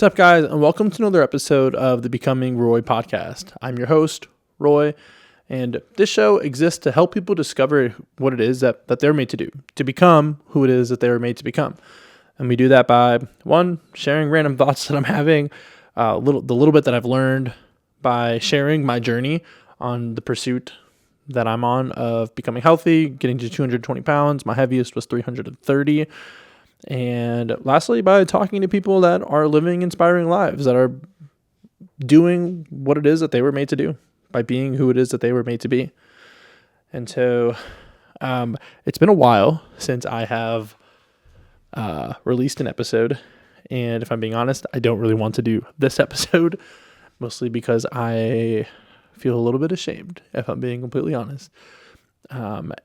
What's up, guys, and welcome to another episode of the Becoming Roy podcast. I'm your host, Roy, and this show exists to help people discover what it is that they're made to do, to become who it is that they were made to become. And we do that by, one, sharing random thoughts that I'm having, the little bit that I've learned by sharing my journey on the pursuit that I'm on of becoming healthy, getting to 220 pounds. My heaviest was 330. And lastly, by talking to people that are living inspiring lives, that are doing what it is that they were made to do, by being who it is that they were made to be. And so it's been a while since I have released an episode. And if I'm being honest, I don't really want to do this episode, mostly because I feel a little bit ashamed, if I'm being completely honest.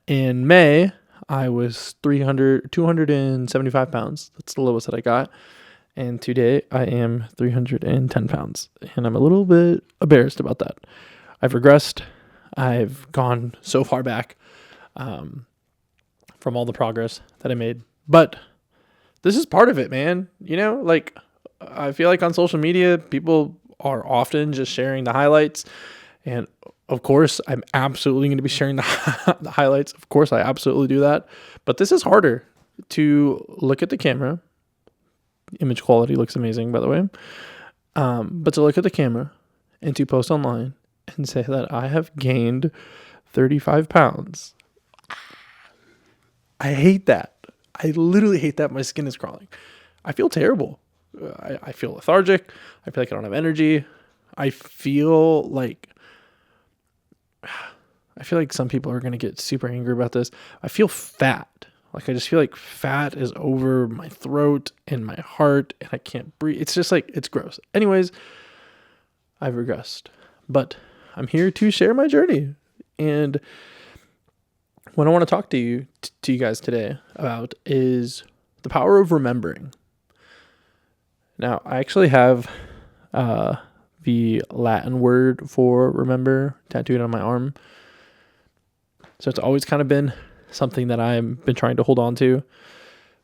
In May, I was 275 pounds. That's the lowest that I got. And today I am 310 pounds. And I'm a little bit embarrassed about that. I've regressed. I've gone so far back from all the progress that I made. But this is part of it, man. You know, like, I feel like on social media, people are often just sharing the highlights. And of course, I'm absolutely going to be sharing the highlights. Of course, I absolutely do that. But this is harder to look at the camera. Image quality looks amazing, by the way. But to look at the camera and to post online and say that I have gained 35 pounds. I hate that. I literally hate that. My skin is crawling. I feel terrible. I feel lethargic. I feel like I don't have energy. I feel like some people are going to get super angry about this. I feel fat. Like, I just feel like fat is over my throat and my heart and I can't breathe. It's just like, it's gross. Anyways, I've regressed, but I'm here to share my journey. And what I want to talk to you guys today about is the power of remembering. Now, I actually have the Latin word for remember tattooed on my arm. So it's always kind of been something that I've been trying to hold on to.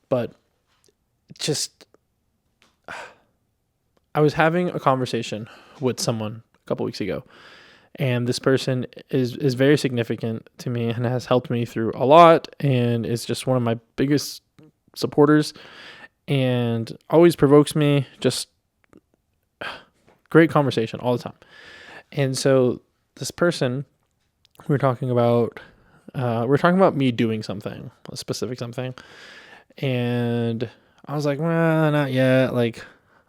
But just, I was having a conversation with someone a couple weeks ago. And this person is very significant to me and has helped me through a lot and is just one of my biggest supporters and always provokes me. Just great conversation all the time. And so this person, we're talking about me doing something, a specific something. And I was like, well, not yet. Like,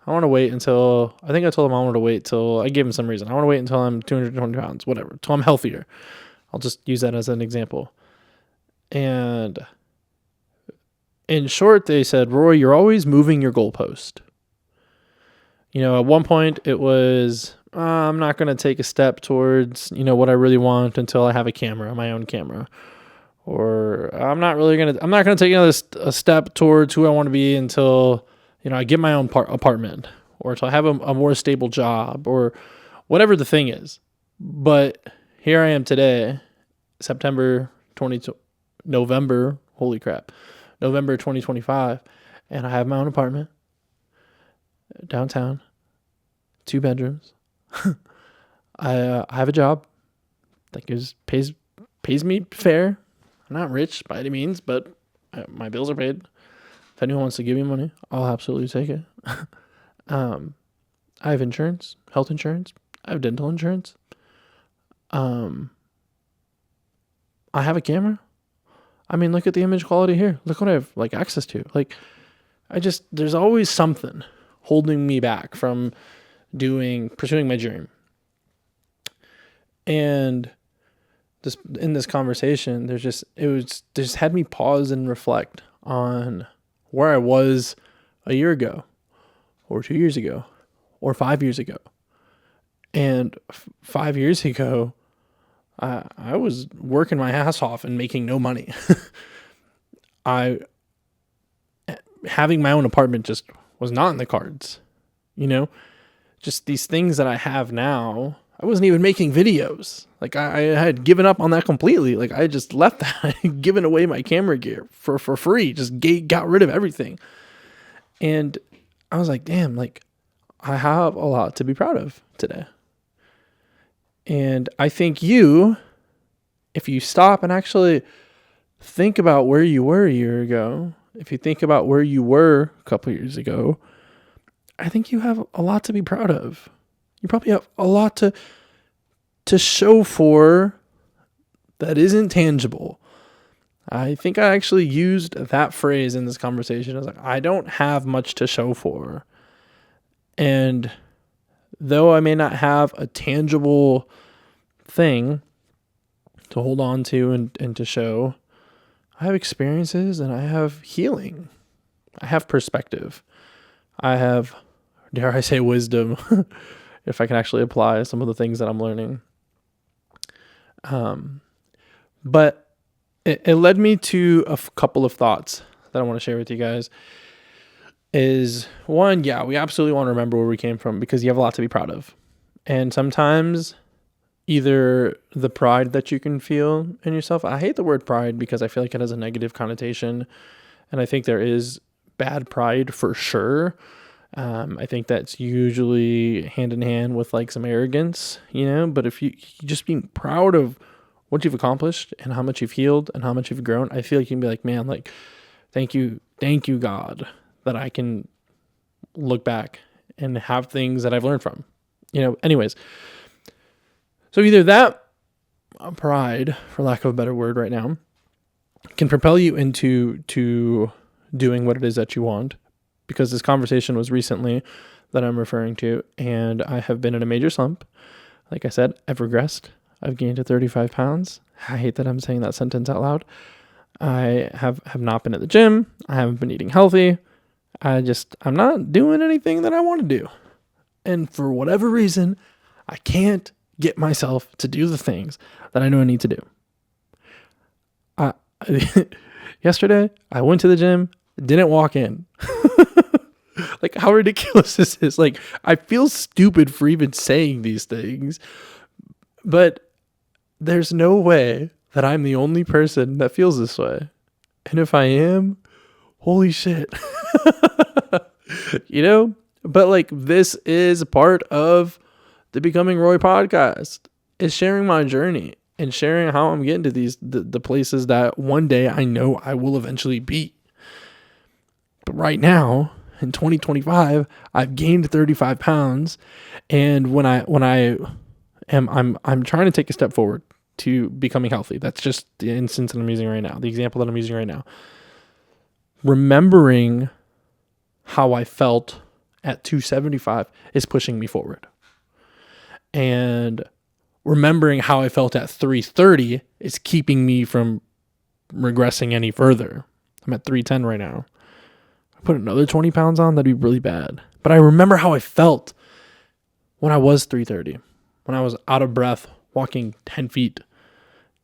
I want to wait until, I think I told him I wanted to wait till, I gave him some reason. I want to wait until I'm 220 pounds, whatever, until I'm healthier. I'll just use that as an example. And in short, they said, Roy, you're always moving your goalpost. You know, at one point it was, I'm not going to take a step towards, what I really want until I have a camera, my own camera. Or I'm not going to take a step towards who I want to be until, I get my own apartment or until I have a more stable job or whatever the thing is. But here I am today, November 2025, and I have my own apartment downtown, 2 bedrooms. I have a job that pays me fair. I'm not rich by any means, but my bills are paid. If anyone wants to give me money, I'll absolutely take it. I have insurance, health insurance. I have dental insurance. I have a camera. I mean, look at the image quality here. Look what I have access to. There's always something holding me back from pursuing my dream. And in this conversation, it just had me pause and reflect on where I was a year ago or 2 years ago or 5 years ago. And 5 years ago, I was working my ass off and making no money. Having my own apartment just was not in the cards, just these things that I have now. I wasn't even making videos. I had given up on that completely. I just left that. I had given away my camera gear for free. Just got rid of everything. And I was like, damn, I have a lot to be proud of today. And I think if you stop and actually think about where you were a year ago, if you think about where you were a couple years ago, I think you have a lot to be proud of. You probably have a lot to show for that isn't tangible. I think I actually used that phrase in this conversation. I was like, I don't have much to show for. And though I may not have a tangible thing to hold on to and to show, I have experiences and I have healing. I have perspective. I have, dare I say, wisdom, if I can actually apply some of the things that I'm learning. But it led me to a couple of thoughts that I want to share with you guys. Is one, we absolutely want to remember where we came from because you have a lot to be proud of. And sometimes either the pride that you can feel in yourself, I hate the word pride because I feel like it has a negative connotation. And I think there is bad pride for sure. I think that's usually hand in hand with like some arrogance, but if you just being proud of what you've accomplished and how much you've healed and how much you've grown, I feel like you can be like, man, like, thank you, God, that I can look back and have things that I've learned from, anyways. So either that pride, for lack of a better word right now, can propel you into doing what it is that you want, because this conversation was recently that I'm referring to, and I have been in a major slump. Like I said, I've regressed. I've gained to 35 pounds. I hate that I'm saying that sentence out loud. I have not been at the gym. I haven't been eating healthy. I'm not doing anything that I want to do. And for whatever reason, I can't get myself to do the things that I know I need to do. Yesterday, I went to the gym, didn't walk in. Like, how ridiculous is this? Like, I feel stupid for even saying these things, but there's no way that I'm the only person that feels this way. And if I am, holy shit. But like, this is part of the Becoming Roy podcast, is sharing my journey and sharing how I'm getting to the places that one day I know I will eventually be. But right now, in 2025, I've gained 35 pounds, and when I'm trying to take a step forward to becoming healthy. That's just the instance that I'm using right now, the example that I'm using right now. Remembering how I felt at 275 is pushing me forward. And remembering how I felt at 330 is keeping me from regressing any further. I'm at 310 right now. I put another 20 pounds on, that'd be really bad. But I remember how I felt when I was 330, when I was out of breath, walking 10 feet,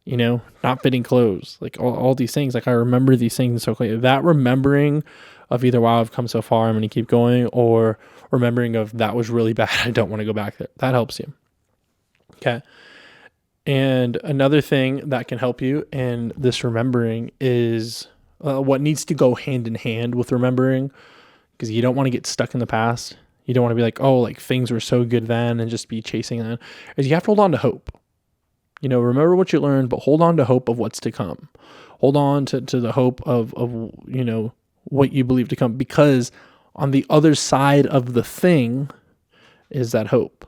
not fitting clothes, like all these things. Like, I remember these things so clearly. That remembering of either, wow, I've come so far, I'm going to keep going, or remembering of that was really bad, I don't want to go back there. That helps you. Okay. And another thing that can help you in this remembering is what needs to go hand in hand with remembering, because you don't want to get stuck in the past. You don't want to be like, oh, like things were so good then and just be chasing that. Is you have to hold on to hope. Remember what you learned, but hold on to hope of what's to come. Hold on to the hope of what you believe to come, because on the other side of the thing is that hope.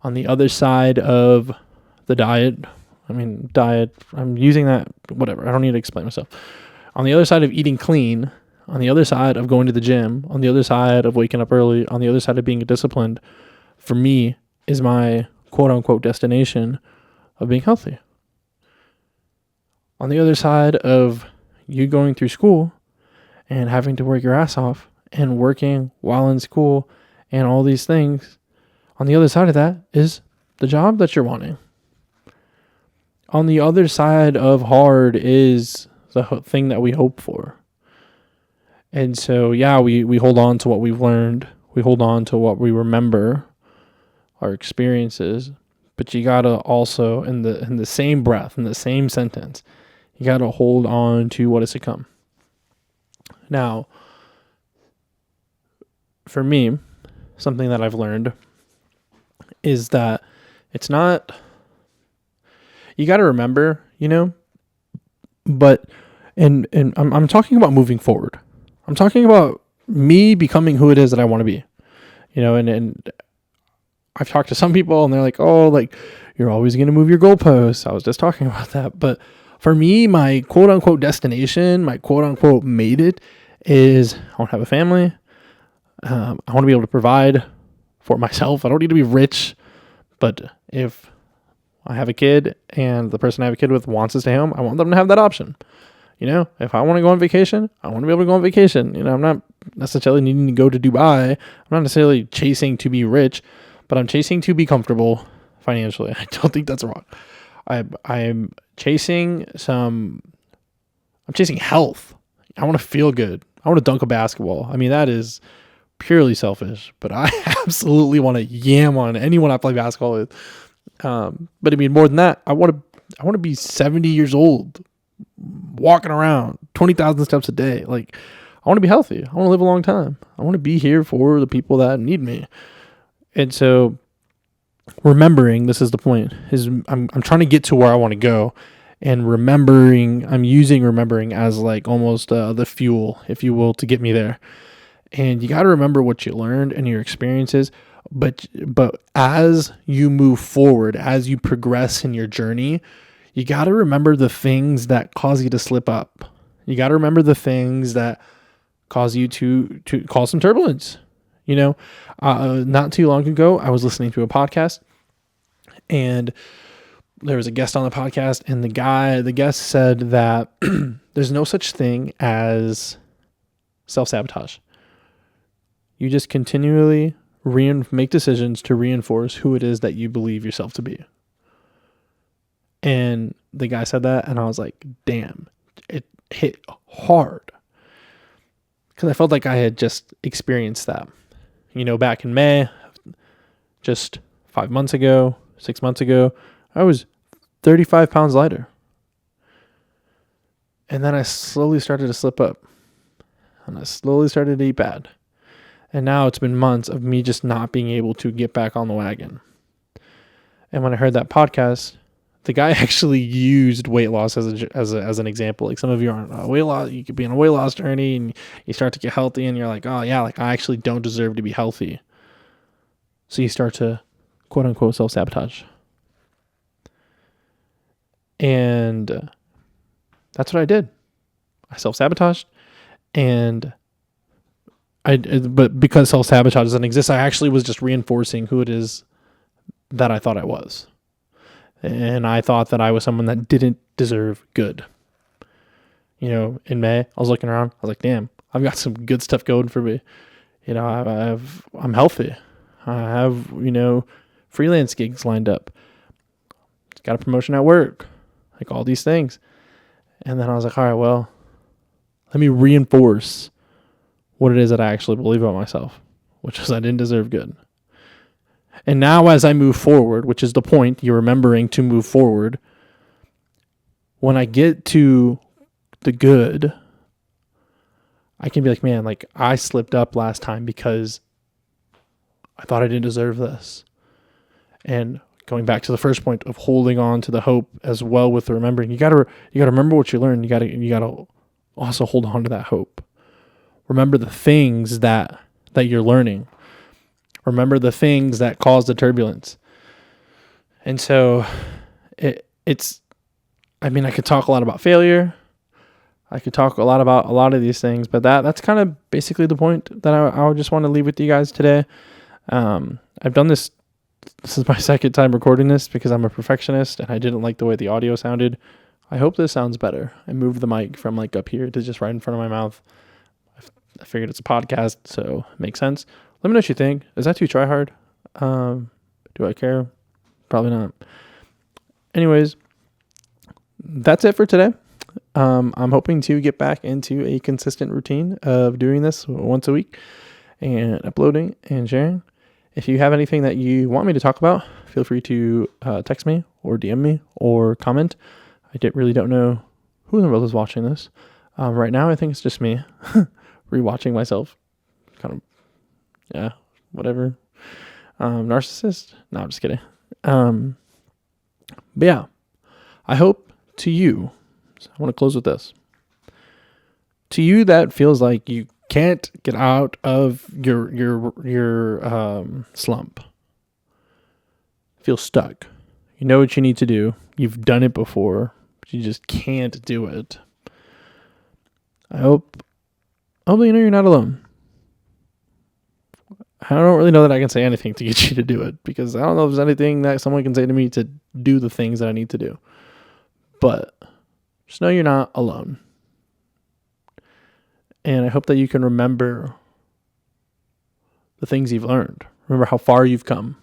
On the other side of the diet, I'm using that, whatever. I don't need to explain myself. On the other side of eating clean, on the other side of going to the gym, on the other side of waking up early, on the other side of being disciplined, for me, is my quote unquote destination of being healthy. On the other side of you going through school and having to work your ass off and working while in school and all these things, on the other side of that is the job that you're wanting. On the other side of hard is the thing that we hope for. And so, we hold on to what we've learned. We hold on to what we remember, our experiences. But you gotta also, in the same breath, in the same sentence, you gotta hold on to what is to come. Now, for me, something that I've learned is that it's not, you got to remember, but, and I'm talking about moving forward. I'm talking about me becoming who it is that I want to be, and I've talked to some people and they're like, oh, like you're always going to move your goalposts. I was just talking about that. But for me, my quote unquote destination, my quote unquote made it is I want to have a family. I want to be able to provide for myself. I don't need to be rich, but if I have a kid and the person I have a kid with wants to stay home, I want them to have that option. If I want to go on vacation, I want to be able to go on vacation. I'm not necessarily needing to go to Dubai. I'm not necessarily chasing to be rich, but I'm chasing to be comfortable financially. I don't think that's wrong. I'm chasing health. I want to feel good. I want to dunk a basketball. I mean, that is purely selfish, but I absolutely want to yam on anyone I play basketball with. But I mean, more than that, I want to be 70 years old, walking around 20,000 steps a day. Like, I want to be healthy. I want to live a long time. I want to be here for the people that need me. And so remembering, this is the point, is I'm trying to get to where I want to go, and I'm using remembering as like almost the fuel, if you will, to get me there. And you got to remember what you learned and your experiences. But as you move forward, as you progress in your journey, you got to remember the things that cause you to slip up. You got to remember the things that cause you to cause some turbulence. Not too long ago, I was listening to a podcast, and there was a guest on the podcast, and the guest said that there's no such thing as self-sabotage. You just continually make decisions to reinforce who it is that you believe yourself to be. And the guy said that, and I was like, damn, it hit hard. Because I felt like I had just experienced that. Back in May, just 6 months ago, I was 35 pounds lighter. And then I slowly started to slip up. And I slowly started to eat bad. And now it's been months of me just not being able to get back on the wagon. And when I heard that podcast, the guy actually used weight loss as an example. Like, some of you are on a weight loss, you could be on a weight loss journey and you start to get healthy and you're like, oh yeah, like I actually don't deserve to be healthy. So you start to quote unquote self-sabotage. And that's what I did. I self-sabotaged, and but because self-sabotage doesn't exist, I actually was just reinforcing who it is that I thought I was. And I thought that I was someone that didn't deserve good. In May, I was looking around. I was like, damn, I've got some good stuff going for me. I'm healthy. I have, freelance gigs lined up. Got a promotion at work. Like, all these things. And then I was like, all right, well, let me reinforce what it is that I actually believe about myself, which is I didn't deserve good. And now as I move forward, which is the point, you're remembering to move forward, when I get to the good, I can be like, man, like I slipped up last time because I thought I didn't deserve this. And going back to the first point of holding on to the hope as well with the remembering, you gotta remember what you learned. You gotta also hold on to that hope. Remember the things that you're learning. Remember the things that cause the turbulence. And so it's, I could talk a lot about failure. I could talk a lot about a lot of these things, but that's kind of basically the point that I would just want to leave with you guys today. I've done this. This is my second time recording this because I'm a perfectionist and I didn't like the way the audio sounded. I hope this sounds better. I moved the mic from like up here to just right in front of my mouth. I figured it's a podcast, so it makes sense. Let me know what you think. Is that too try hard? Do I care? Probably not. Anyways, that's it for today. I'm hoping to get back into a consistent routine of doing this once a week and uploading and sharing. If you have anything that you want me to talk about, feel free to text me or DM me or comment. I really don't know who in the world is watching this. Right now, I think it's just me rewatching myself. Kind of, yeah, whatever. Narcissist? No, I'm just kidding. But yeah, I hope to you, I want to close with this. To you that feels like you can't get out of your slump, feel stuck. You know what you need to do. You've done it before, but you just can't do it. I hope that you know you're not alone. I don't really know that I can say anything to get you to do it, because I don't know if there's anything that someone can say to me to do the things that I need to do. But just know you're not alone. And I hope that you can remember the things you've learned. Remember how far you've come.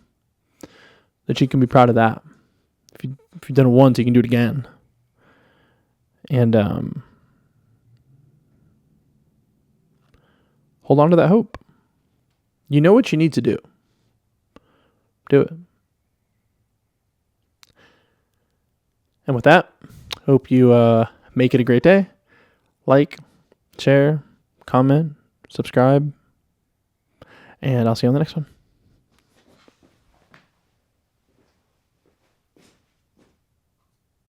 That you can be proud of that. If you've done it once, you can do it again. And hold on to that hope. You know what you need to do. Do it. And with that, hope you make it a great day. Like, share, comment, subscribe, and I'll see you on the next one.